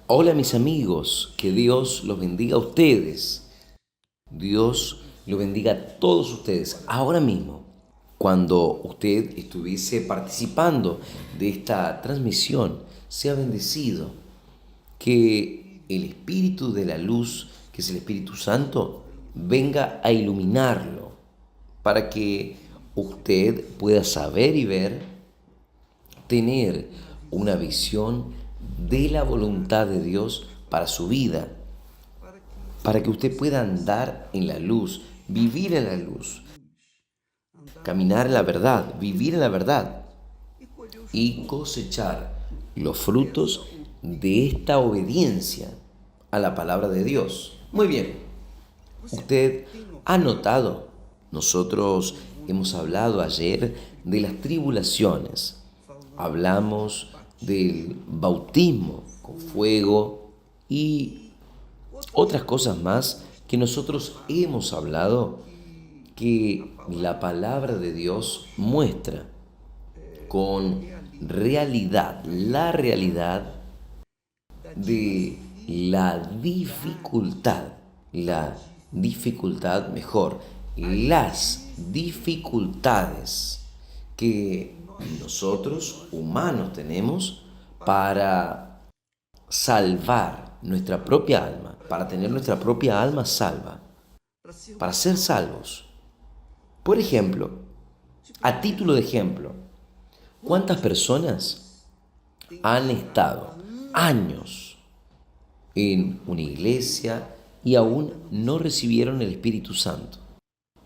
Hola mis amigos, que Dios los bendiga a ustedes. Dios los bendiga a todos ustedes. Ahora mismo, cuando usted estuviese participando de esta transmisión, sea bendecido. Que el Espíritu de la luz, que es el Espíritu Santo, venga a iluminarlo para que usted pueda saber y ver, tener una visión de la voluntad de Dios para su vida, para que usted pueda andar en la luz, vivir en la luz, caminar en la verdad, vivir en la verdad y cosechar los frutos de esta obediencia a la palabra de Dios. Muy bien, usted ha notado, nosotros hemos hablado ayer de las tribulaciones, hablamos del bautismo con fuego y otras cosas más que nosotros hemos hablado que la palabra de Dios muestra con realidad, la realidad de la dificultad mejor, las dificultades que nosotros humanos tenemos para salvar nuestra propia alma, para tener nuestra propia alma salva, para ser salvos. Por ejemplo, a título de ejemplo, ¿cuántas personas han estado años en una iglesia y aún no recibieron el Espíritu Santo?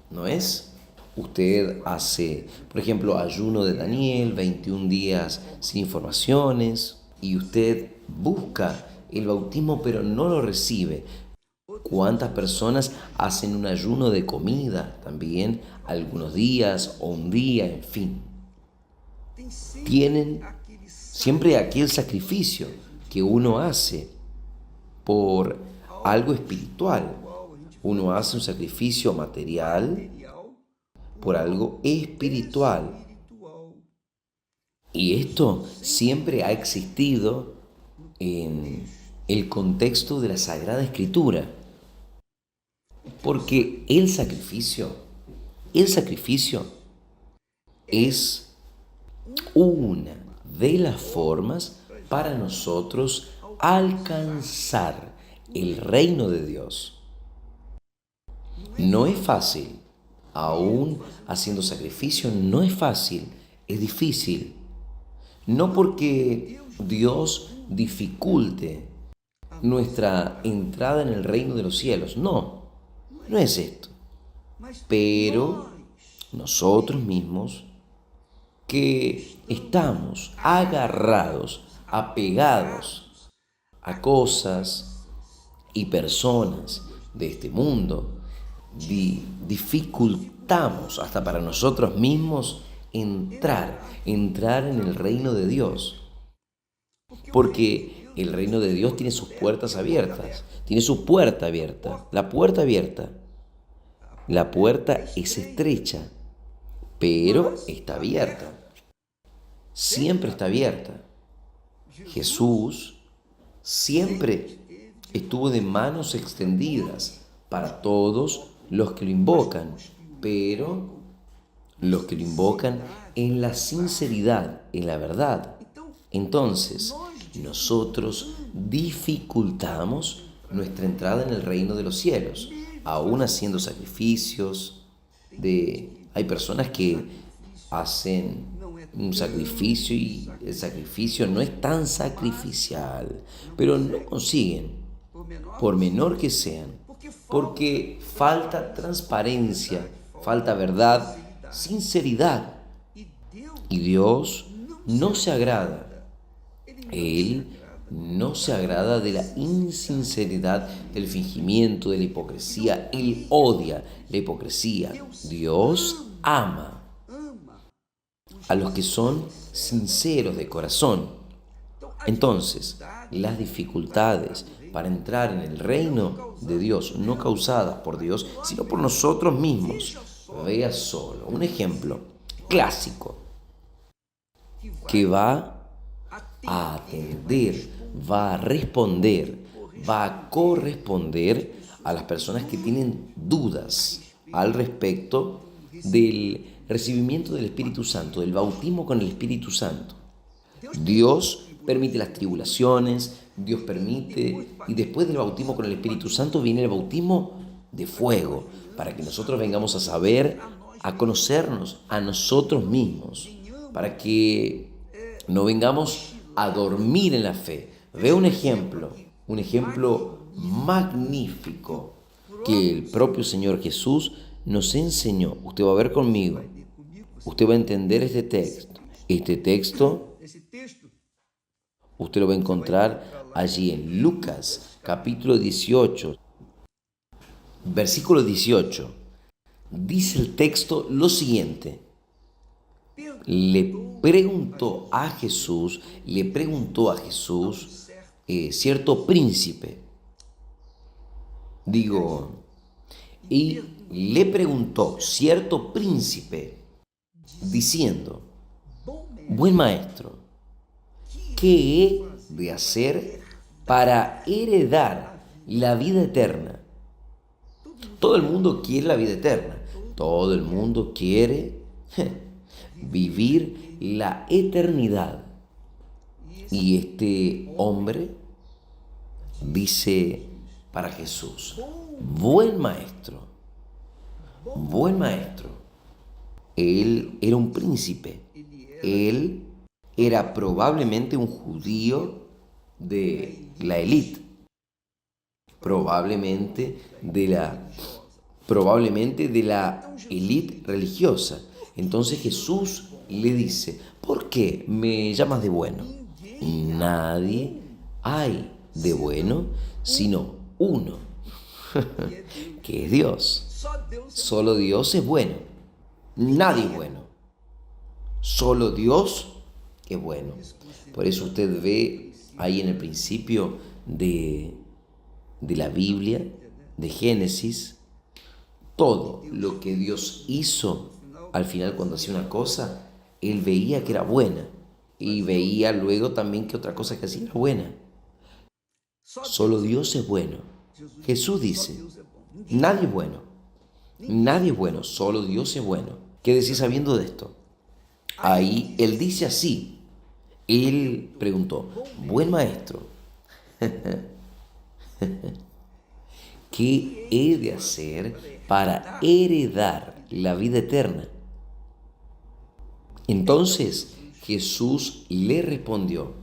¿No es? Usted hace, por ejemplo, ayuno de Daniel, 21 días sin informaciones, y usted busca el bautismo pero no lo recibe. ¿Cuántas personas hacen un ayuno de comida también, algunos días o un día, en fin? Tienen siempre aquel sacrificio que uno hace por algo espiritual. Uno hace un sacrificio material por algo espiritual. Y esto siempre ha existido en el contexto de la Sagrada Escritura. Porque el sacrificio es una de las formas para nosotros alcanzar el reino de Dios. No es fácil, aún haciendo sacrificio no es fácil, es difícil. No porque Dios dificulte nuestra entrada en el reino de los cielos, no, no es esto. Pero nosotros mismos que estamos agarrados, apegados a cosas y personas de este mundo, dificultamos hasta para nosotros mismos entrar en el reino de Dios. Porque el reino de Dios tiene sus puertas abiertas, tiene su puerta abierta, la puerta abierta. La puerta es estrecha, pero está abierta. Siempre está abierta. Jesús siempre estuvo de manos extendidas para todos los que lo invocan, pero los que lo invocan en la sinceridad, en la verdad. Entonces, nosotros dificultamos nuestra entrada en el reino de los cielos, aún haciendo sacrificios. Hay personas que hacen un sacrificio y el sacrificio no es tan sacrificial, pero no consiguen, por menor que sean, porque falta transparencia, falta verdad, sinceridad. Y Dios no se agrada. Él no se agrada de la insinceridad, del fingimiento, de la hipocresía. Él odia la hipocresía. Dios ama a los que son sinceros de corazón. Entonces, las dificultades para entrar en el reino de Dios, no causadas por Dios, sino por nosotros mismos. Vea solo un ejemplo clásico que va a atender va a responder, va a corresponder a las personas que tienen dudas al respecto del recibimiento del Espíritu Santo, del bautismo con el Espíritu Santo. Dios permite las tribulaciones, Dios permite, y después del bautismo con el Espíritu Santo viene el bautismo de fuego, para que nosotros vengamos a saber, a conocernos a nosotros mismos, para que no vengamos a dormir en la fe. Veo un ejemplo magnífico que el propio Señor Jesús nos enseñó. Usted va a ver conmigo, usted va a entender este texto. Este texto usted lo va a encontrar allí en Lucas, capítulo 18, versículo 18. Dice el texto lo siguiente. Le preguntó a Jesús, cierto príncipe. Y le preguntó cierto príncipe, diciendo, buen maestro, ¿qué he de hacer para heredar la vida eterna? Todo el mundo quiere la vida eterna. Todo el mundo quiere vivir la eternidad. Y este hombre dice para Jesús, buen maestro, buen maestro. Él era un príncipe. Él era probablemente un judío de la élite, probablemente de la élite religiosa. Entonces Jesús le dice, ¿por qué me llamas de bueno? Nadie hay de bueno sino uno, que es Dios. Solo Dios es bueno. Nadie es bueno. Solo Dios es bueno. Por eso usted ve ahí en el principio de la Biblia, de Génesis, todo lo que Dios hizo, al final cuando hacía una cosa, Él veía que era buena y veía luego también que otra cosa que hacía era buena. Solo Dios es bueno. Jesús dice, nadie es bueno, nadie es bueno, solo Dios es bueno. ¿Qué decís sabiendo de esto? Ahí Él dice así, Él preguntó, buen maestro, ¿qué he de hacer para heredar la vida eterna? Entonces Jesús le respondió,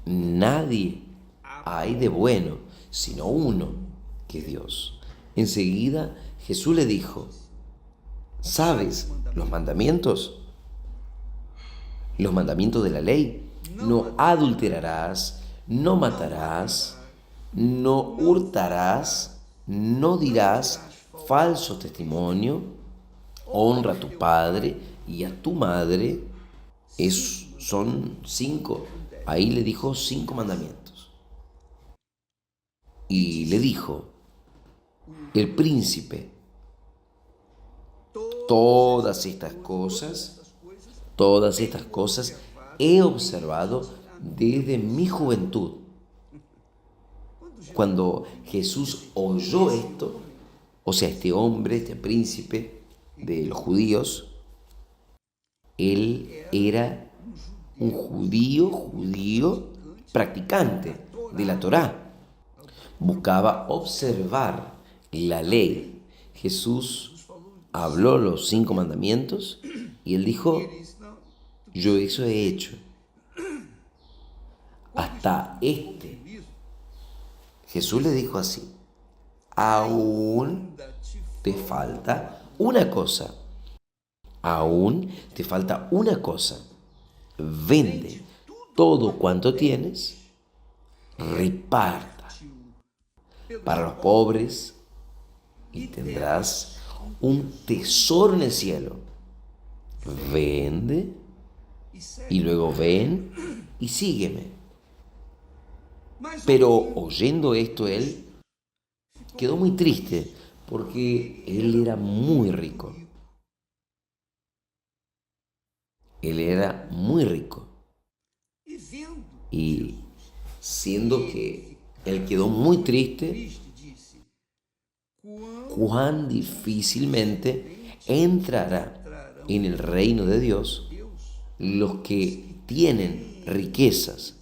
nadie hay de bueno, sino uno, que es Dios. Enseguida Jesús le dijo, ¿sabes los mandamientos? Los mandamientos de la ley. No adulterarás, no matarás, no hurtarás, no dirás falso testimonio, honra a tu padre y a tu madre. Son 5. Ahí le dijo 5 mandamientos. Y le dijo el príncipe, todas estas cosas he observado desde mi juventud. Cuando Jesús oyó esto, o sea, este hombre, este príncipe de los judíos, él era un judío practicante de la Torá. Buscaba observar la ley. Jesús habló los 5 mandamientos y él dijo, yo eso he hecho. Hasta este. Jesús le dijo así, aún te falta una cosa. Aún te falta una cosa. Vende todo cuanto tienes, reparta para los pobres y tendrás un tesoro en el cielo. Vende y luego ven y sígueme. Pero oyendo esto, él quedó muy triste porque él era muy rico. Él era muy rico. Y siendo que él quedó muy triste, cuán difícilmente entrará en el reino de Dios los que tienen riquezas,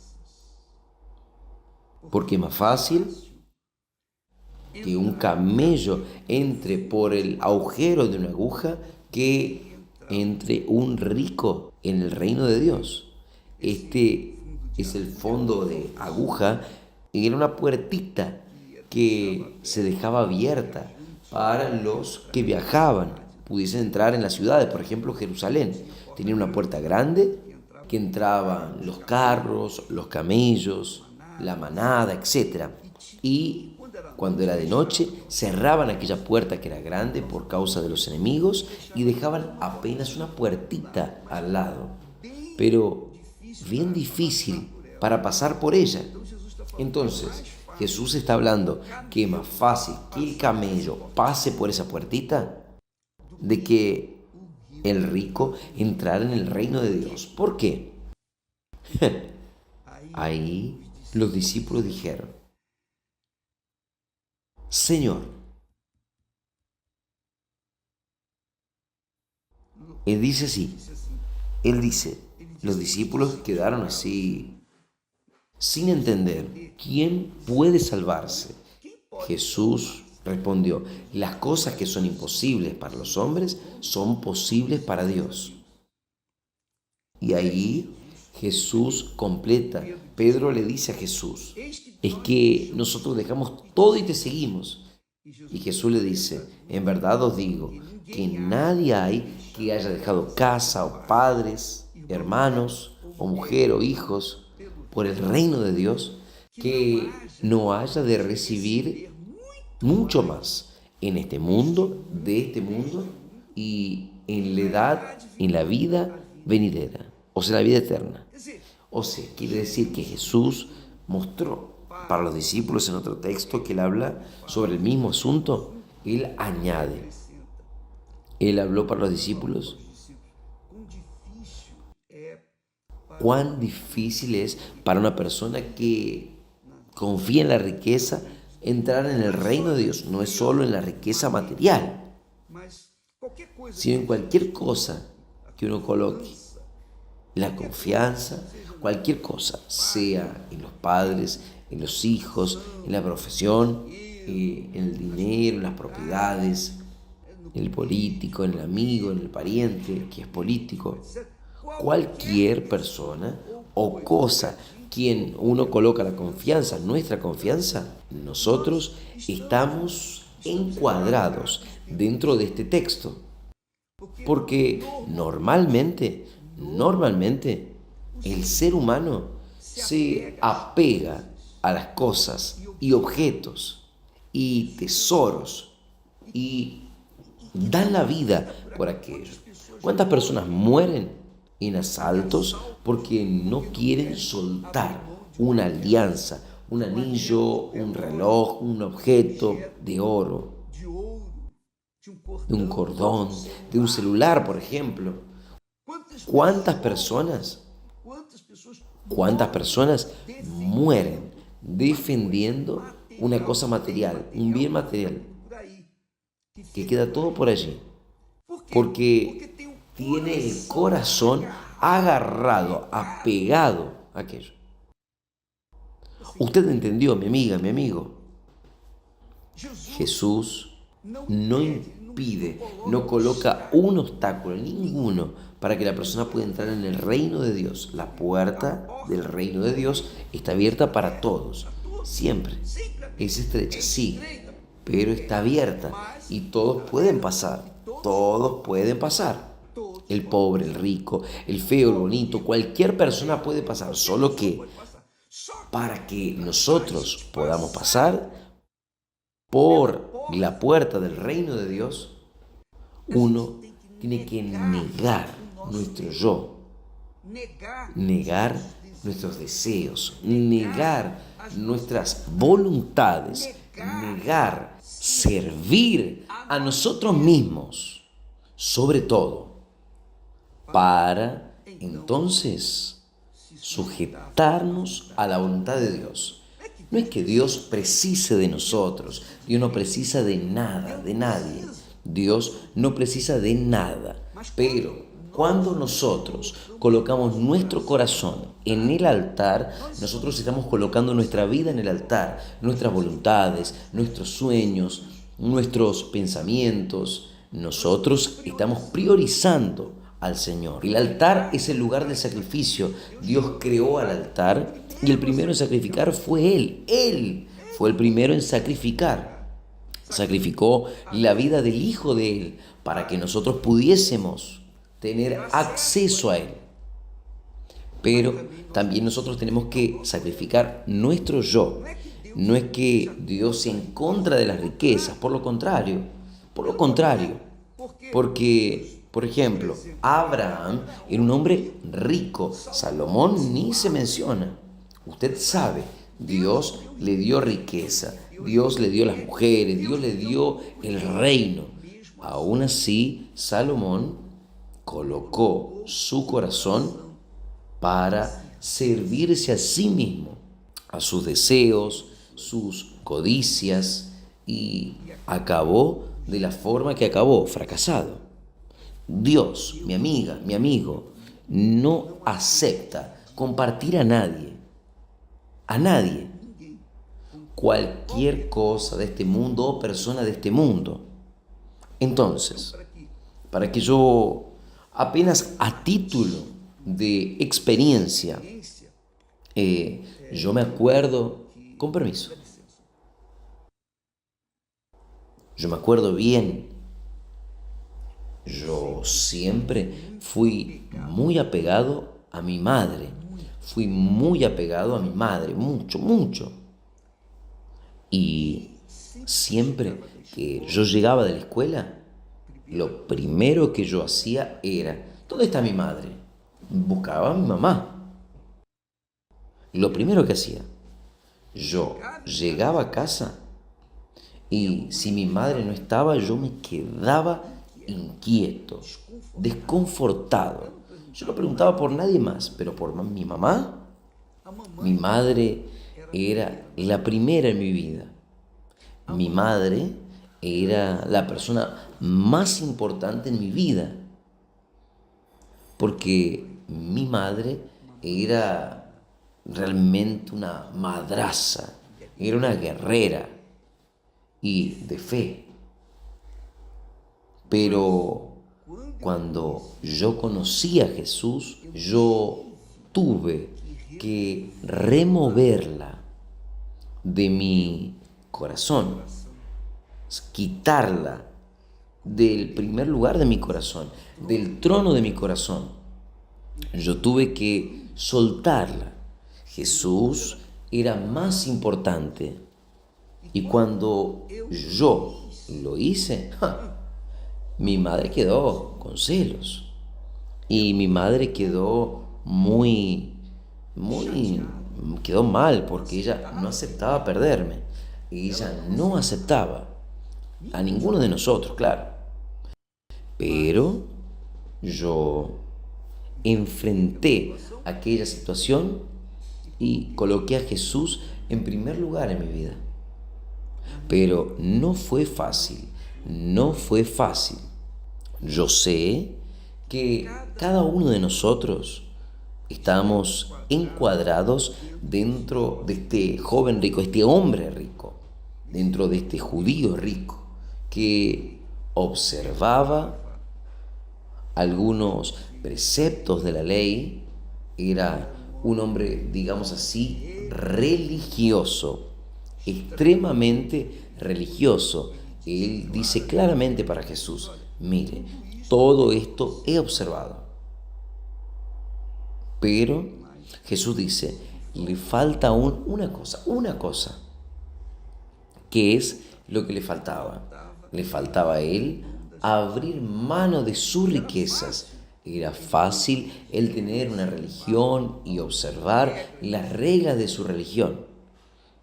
porque es más fácil que un camello entre por el agujero de una aguja que entre un rico en el reino de Dios. Este es el fondo de aguja, y era una puertita que se dejaba abierta para los que viajaban, pudiesen entrar en las ciudades, por ejemplo Jerusalén. Tenía una puerta grande que entraban los carros, los camellos, la manada, etc. Y cuando era de noche, cerraban aquella puerta que era grande por causa de los enemigos y dejaban apenas una puertita al lado, pero bien difícil para pasar por ella. Entonces, Jesús está hablando que es más fácil que el camello pase por esa puertita de que el rico entrara en el reino de Dios. ¿Por qué? Ahí los discípulos dijeron: Señor, él dice así, él dice, los discípulos quedaron así sin entender quién puede salvarse. Jesús respondió: las cosas que son imposibles para los hombres son posibles para Dios. Y ahí Jesús completa. Pedro le dice a Jesús: es que nosotros dejamos todo y te seguimos. Y Jesús le dice: en verdad os digo que nadie hay que haya dejado casa o padres, hermanos o mujer o hijos por el reino de Dios que no haya de recibir mucho más en este mundo, de este mundo y en la edad, en la vida venidera, o sea, la vida eterna. O sea, quiere decir que Jesús mostró para los discípulos en otro texto que él habla sobre el mismo asunto. Él añade, él habló para los discípulos cuán difícil es para una persona que confía en la riqueza entrar en el reino de Dios. No es solo en la riqueza material, sino en cualquier cosa que uno coloque la confianza, cualquier cosa, sea en los padres, en los hijos, en la profesión, en el dinero, en las propiedades, en el político, en el amigo, en el pariente que es político. Cualquier persona o cosa quien uno coloca la confianza, nuestra confianza, nosotros estamos encuadrados dentro de este texto. Porque normalmente, el ser humano se apega a las cosas y objetos y tesoros y dan la vida por aquello. ¿Cuántas personas mueren en asaltos porque no quieren soltar una alianza, un anillo, un reloj, un objeto de oro, de un cordón, de un celular, por ejemplo? ¿Cuántas personas mueren defendiendo una cosa material, un bien material, que queda todo por allí? Porque tiene el corazón agarrado, apegado a aquello. Usted entendió, mi amiga, mi amigo. Jesús no impide, no coloca un obstáculo, ninguno, para que la persona pueda entrar en el reino de Dios. La puerta del reino de Dios está abierta para todos, siempre. Es estrecha, sí, pero está abierta y todos pueden pasar, todos pueden pasar. El pobre, el rico, el feo, el bonito, cualquier persona puede pasar, solo que para que nosotros podamos pasar por la puerta del reino de Dios, uno tiene que negar nuestro yo, negar nuestros deseos, negar nuestras voluntades, negar servir a nosotros mismos, sobre todo, para entonces sujetarnos a la voluntad de Dios. No es que Dios precise de nosotros, Dios no precisa de nada, de nadie. Dios no precisa de nada, pero cuando nosotros colocamos nuestro corazón en el altar, nosotros estamos colocando nuestra vida en el altar, nuestras voluntades, nuestros sueños, nuestros pensamientos. Nosotros estamos priorizando al Señor. El altar es el lugar del sacrificio. Dios creó al altar y el primero en sacrificar fue Él. Él fue el primero en sacrificar. Sacrificó la vida del Hijo de Él para que nosotros pudiésemos tener acceso a Él. Pero también nosotros tenemos que sacrificar nuestro yo. No es que Dios sea en contra de las riquezas, por lo contrario, porque, por ejemplo, Abraham era un hombre rico, Salomón ni se menciona. Usted sabe, Dios le dio riqueza, Dios le dio las mujeres, Dios le dio el reino. Aún así, Salomón colocó su corazón para servirse a sí mismo, a sus deseos, sus codicias, y acabó de la forma que acabó, fracasado. Dios, mi amiga, mi amigo, no acepta compartir a nadie, cualquier cosa de este mundo o persona de este mundo. Entonces, para que yo, apenas a título de experiencia, yo me acuerdo, con permiso, yo me acuerdo bien, yo siempre fui muy apegado a mi madre, mucho, mucho. Y siempre que yo llegaba de la escuela, lo primero que yo hacía era, ¿dónde está mi madre? Buscaba a mi mamá. Lo primero que hacía, yo llegaba a casa y si mi madre no estaba, yo me quedaba inquieto, desconfortado. Yo no preguntaba por nadie más, pero por mi mamá. Mi madre era la primera en mi vida. Mi madre era la persona más importante en mi vida, porque mi madre era realmente una madraza, era una guerrera y de fe. Pero cuando yo conocí a Jesús, yo tuve que removerla de mi corazón, quitarla del primer lugar de mi corazón, del trono de mi corazón. Yo tuve que soltarla. Jesús era más importante. Y cuando yo lo hice, mi madre quedó con celos. Y mi madre quedó quedó mal porque ella no aceptaba perderme. Ella no aceptaba a ninguno de nosotros, claro. Pero yo enfrenté aquella situación y coloqué a Jesús en primer lugar en mi vida. Pero no fue fácil, no fue fácil. Yo sé que cada uno de nosotros estamos encuadrados dentro de este joven rico, este hombre rico, dentro de este judío rico que observaba algunos preceptos de la ley. Era un hombre, digamos así, religioso, extremadamente religioso. Él dice claramente para Jesús, mire, todo esto he observado. Pero Jesús dice, le falta aún una cosa, que es lo que le faltaba. Le faltaba a él abrir mano de sus riquezas. Era fácil él tener una religión y observar las reglas de su religión.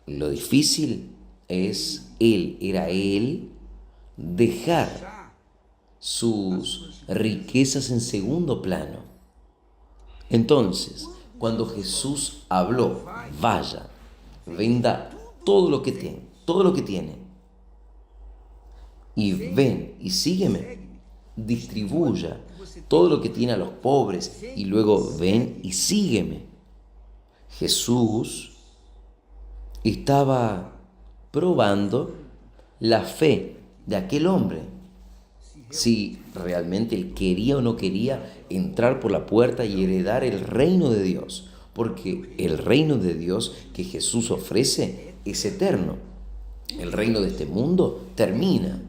Lo difícil era él dejar sus riquezas en segundo plano. Entonces, Cuando Jesús habló, vaya, venda todo lo que tiene, y ven y sígueme. Distribuya todo lo que tiene a los pobres y luego ven y sígueme. Jesús estaba probando la fe de aquel hombre, si realmente él quería o no quería entrar por la puerta y heredar el reino de Dios, porque el reino de Dios que Jesús ofrece es eterno. El reino de este mundo termina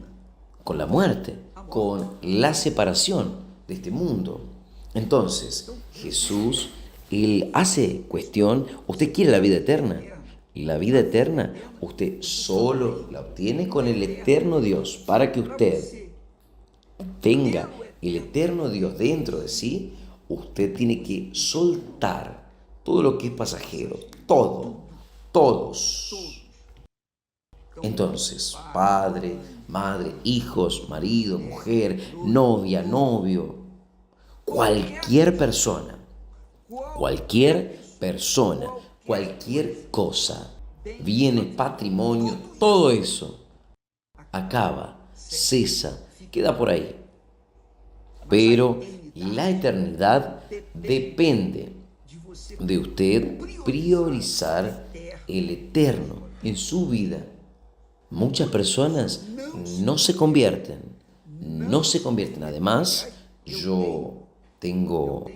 con la muerte, con la separación de este mundo. Entonces, Jesús, él hace cuestión, ¿usted quiere la vida eterna? La vida eterna, usted solo la obtiene con el eterno Dios. Para que usted tenga el eterno Dios dentro de sí, usted tiene que soltar todo lo que es pasajero, todos. Entonces, padre, madre, hijos, marido, mujer, novia, novio, cualquier persona, cualquier cosa, bienes, patrimonio, todo eso acaba, cesa, queda por ahí. Pero la eternidad depende de usted priorizar el eterno en su vida. Muchas personas no se convierten. Además, yo tengo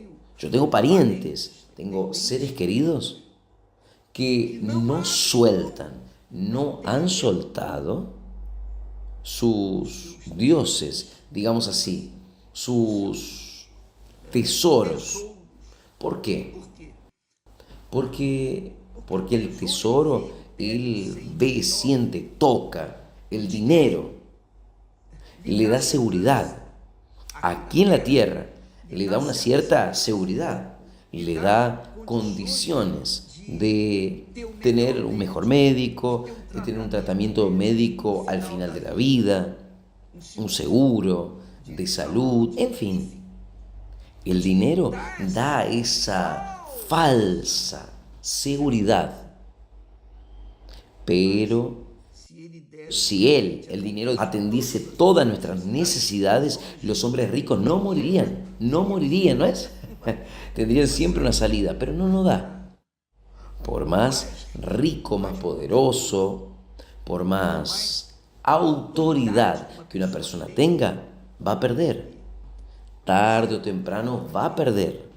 parientes, tengo seres queridos que no han soltado sus dioses, digamos así, sus tesoros. ¿Por qué? Porque el tesoro, él ve, siente, toca. El dinero le da seguridad. Aquí en la tierra le da una cierta seguridad, le da condiciones de tener un mejor médico, de tener un tratamiento médico al final de la vida, un seguro de salud, en fin. El dinero da esa falsa seguridad. Pero si el dinero, atendiese todas nuestras necesidades, los hombres ricos no morirían, ¿no es? Tendrían siempre una salida, pero no da. Por más rico, más poderoso, por más autoridad que una persona tenga, va a perder. Tarde o temprano va a perder.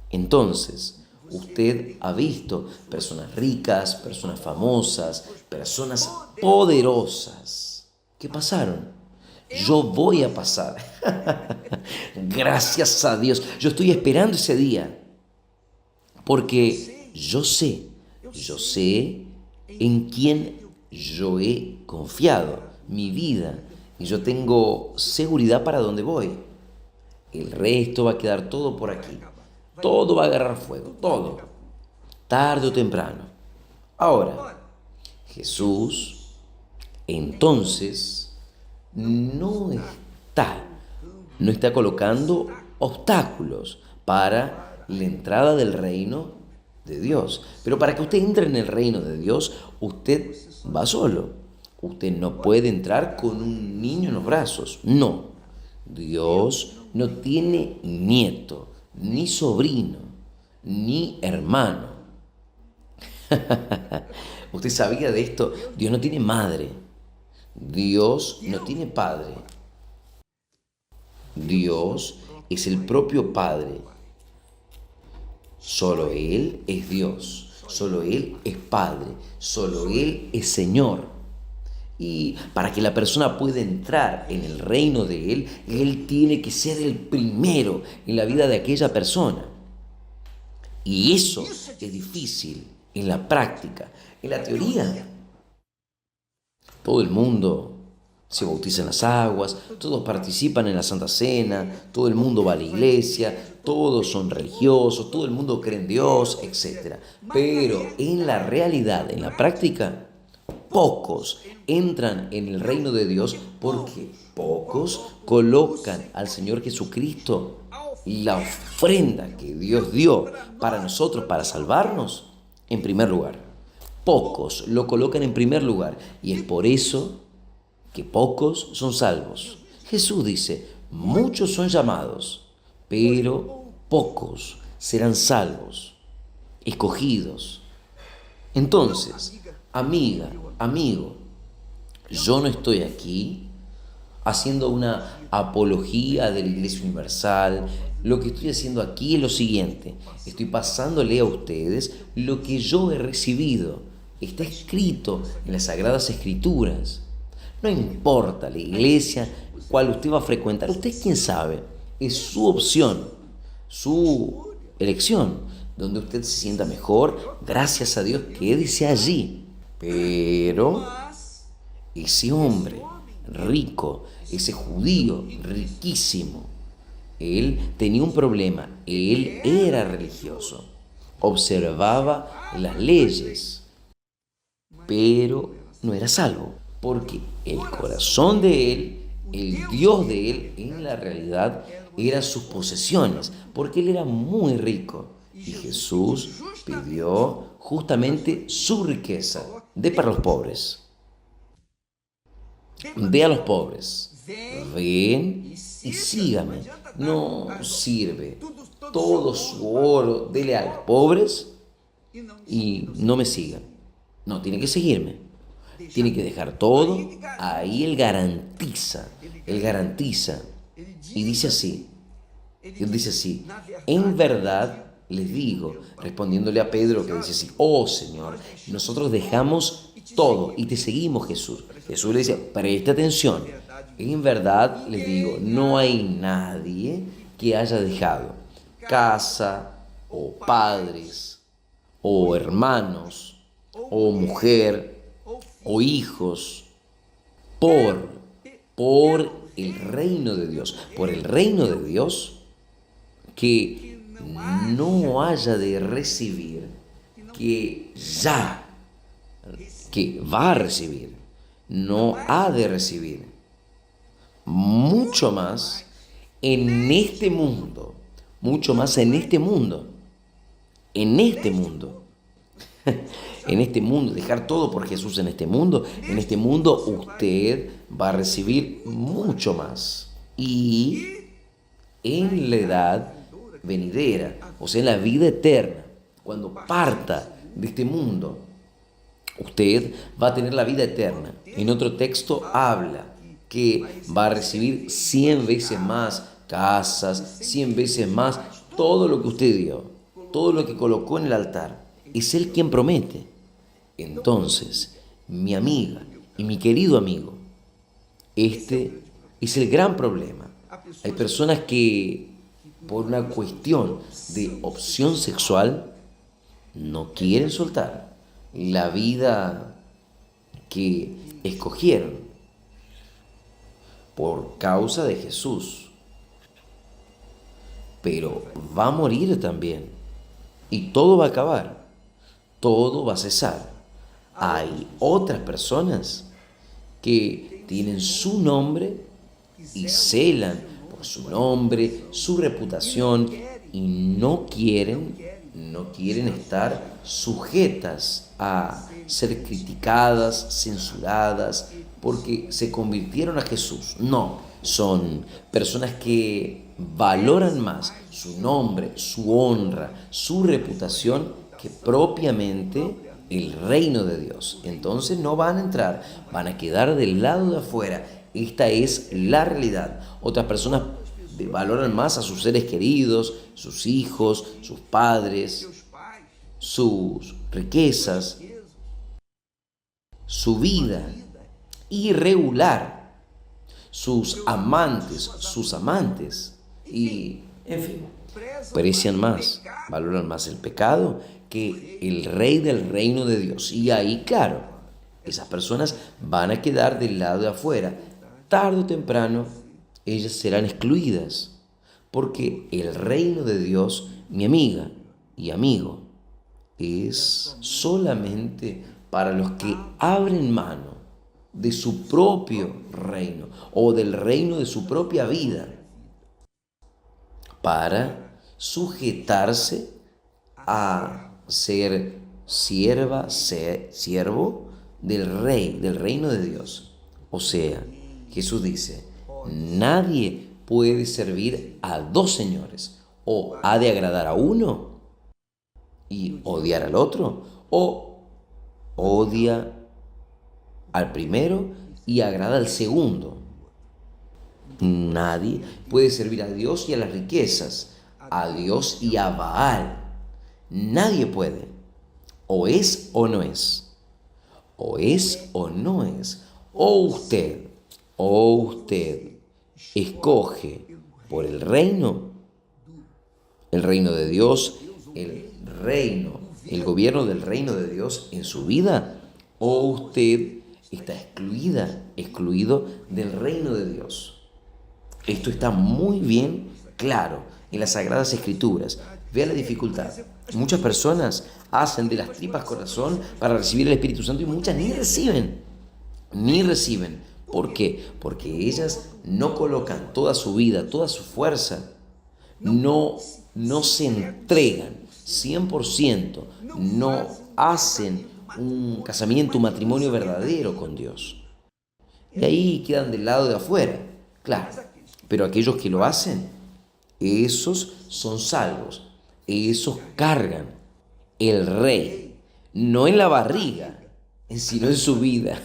Entonces, usted ha visto personas ricas, personas famosas, personas poderosas. ¿Qué pasaron? Yo voy a pasar. Gracias a Dios. Yo estoy esperando ese día. Porque yo sé en quién yo he confiado mi vida. Y yo tengo seguridad para dónde voy. El resto va a quedar todo por aquí. Todo va a agarrar fuego, todo. Tarde o temprano. Ahora, Jesús, entonces, no está colocando obstáculos para la entrada del reino de Dios. Pero para que usted entre en el reino de Dios, usted va solo. Usted no puede entrar con un niño en los brazos. No. Dios no tiene nieto, ni sobrino, ni hermano. ¿Usted sabía de esto? Dios no tiene madre. Dios no tiene padre. Dios es el propio Padre. Solo Él es Dios. Solo Él es Padre. Solo Él es Señor. Y para que la persona pueda entrar en el reino de Él tiene que ser el primero en la vida de aquella persona. Y eso es difícil en la práctica. En la teoría, todo el mundo se bautiza en las aguas, todos participan en la Santa Cena, todo el mundo va a la iglesia, todos son religiosos, todo el mundo cree en Dios, etc. Pero en la realidad, en la práctica, pocos entran en el reino de Dios porque pocos colocan al Señor Jesucristo la ofrenda que Dios dio para nosotros, para salvarnos, en primer lugar. Pocos lo colocan en primer lugar y es por eso que pocos son salvos. Jesús dice, muchos son llamados, pero pocos serán salvos, escogidos. Entonces, amiga, amigo, yo no estoy aquí haciendo una apología de la Iglesia Universal. Lo que estoy haciendo aquí es lo siguiente. Estoy pasándole a ustedes lo que yo he recibido. Está escrito en las Sagradas Escrituras. No importa la iglesia cual usted va a frecuentar. Usted es quien sabe. Es su opción, su elección. Donde usted se sienta mejor, gracias a Dios, quédese allí. Pero ese hombre rico, ese judío riquísimo, él tenía un problema. Él era religioso, observaba las leyes, pero no era salvo, porque el corazón de él, el Dios de él, en la realidad eran sus posesiones, porque él era muy rico. Y Jesús pidió justamente su riqueza. Dé para los pobres. Dé a los pobres. Ven y sígame. No sirve todo su oro, dele a los pobres y no me sigan. No, tiene que seguirme. Tiene que dejar todo. Ahí Él garantiza. Y Él dice así, en verdad les digo, respondiéndole a Pedro que dice así, oh Señor, nosotros dejamos todo y te seguimos, Jesús. Jesús le dice, presta atención, en verdad les digo, no hay nadie que haya dejado casa o padres o hermanos o mujer o hijos por, por el reino de Dios, por el reino de Dios, que no haya de recibir, que va a recibir, no ha de recibir, mucho más en este mundo, mucho más en este mundo, en este mundo. En este mundo, dejar todo por Jesús en este mundo usted va a recibir mucho más. Y en la edad venidera, o sea, en la vida eterna, cuando parta de este mundo, usted va a tener la vida eterna. En otro texto habla que va a recibir 100 veces más casas, 100 veces más todo lo que usted dio, todo lo que colocó en el altar. Es Él quien promete. Entonces, mi amiga y mi querido amigo, este es el gran problema. Hay personas que, por una cuestión de opción sexual, no quieren soltar la vida que escogieron por causa de Jesús. Pero va a morir también. Y todo va a acabar. Todo va a cesar. Hay otras personas que tienen su nombre y celan por su nombre, su reputación y no quieren estar sujetas a ser criticadas, censuradas, porque se convirtieron a Jesús. No, son personas que valoran más su nombre, su honra, su reputación que propiamente el reino de Dios. Entonces no van a entrar, van a quedar del lado de afuera. Esta es la realidad. Otras personas valoran más a sus seres queridos, sus hijos, sus padres, sus riquezas, su vida irregular, sus amantes y, en fin, aprecian más, valoran más el pecado que el rey del reino de Dios. Y ahí, claro, esas personas van a quedar del lado de afuera. Tarde o temprano, ellas serán excluidas, porque el reino de Dios, mi amiga y amigo, es solamente para los que abren mano de su propio reino o del reino de su propia vida para sujetarse a ser siervo del rey, del reino de Dios. O sea, Jesús dice, nadie puede servir a dos señores. O ha de agradar a uno y odiar al otro, o odia al primero y agrada al segundo. Nadie puede servir a Dios y a las riquezas, a Dios y a Baal. Nadie puede. O es o no es. O es o no es. O usted escoge por el reino de Dios, el gobierno del reino de Dios en su vida, o usted está excluido del reino de Dios. Esto está muy bien claro en las Sagradas Escrituras. Vea la dificultad. Muchas personas hacen de las tripas corazón para recibir el Espíritu Santo y muchas ni reciben. ¿Por qué? Porque ellas no colocan toda su vida, toda su fuerza, no se entregan 100%, no hacen un casamiento, un matrimonio verdadero con Dios. Y ahí quedan del lado de afuera, claro. Pero aquellos que lo hacen, esos son salvos, esos cargan el rey, no en la barriga, sino en su vida.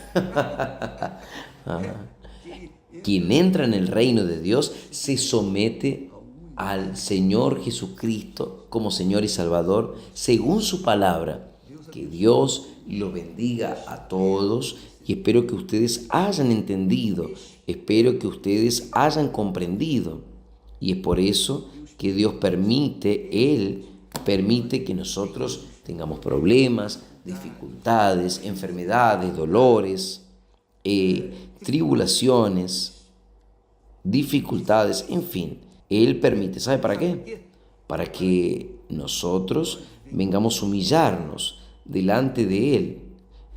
Quien entra en el reino de Dios se somete al Señor Jesucristo como Señor y Salvador, según su palabra. Que Dios lo bendiga a todos y espero que ustedes hayan entendido, espero que ustedes hayan comprendido. Y es por eso que Dios Él permite que nosotros tengamos problemas, dificultades, enfermedades, dolores, tribulaciones, dificultades, en fin. Él permite, ¿sabe para qué? Para que nosotros vengamos a humillarnos delante de Él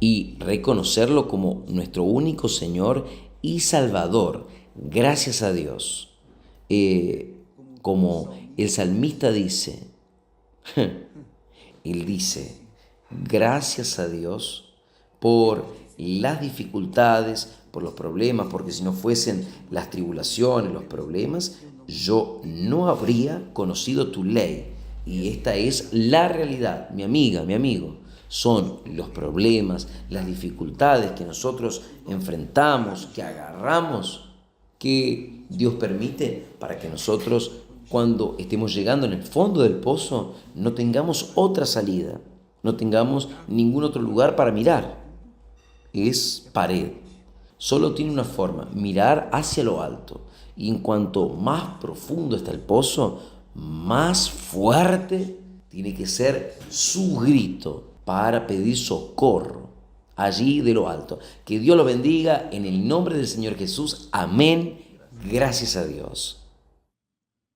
y reconocerlo como nuestro único Señor y Salvador. Gracias a Dios. Como el salmista dice, él dice, gracias a Dios por las dificultades, por los problemas, porque si no fuesen las tribulaciones, los problemas, yo no habría conocido tu ley. Y esta es la realidad, mi amiga, mi amigo. Son los problemas, las dificultades que nosotros enfrentamos, que agarramos, que Dios permite para que nosotros, cuando estemos llegando en el fondo del pozo, no tengamos otra salida, no tengamos ningún otro lugar para mirar. Es pared. Solo tiene una forma, mirar hacia lo alto. Y en cuanto más profundo está el pozo, más fuerte tiene que ser su grito para pedir socorro allí de lo alto. Que Dios lo bendiga en el nombre del Señor Jesús. Amén. Gracias a Dios.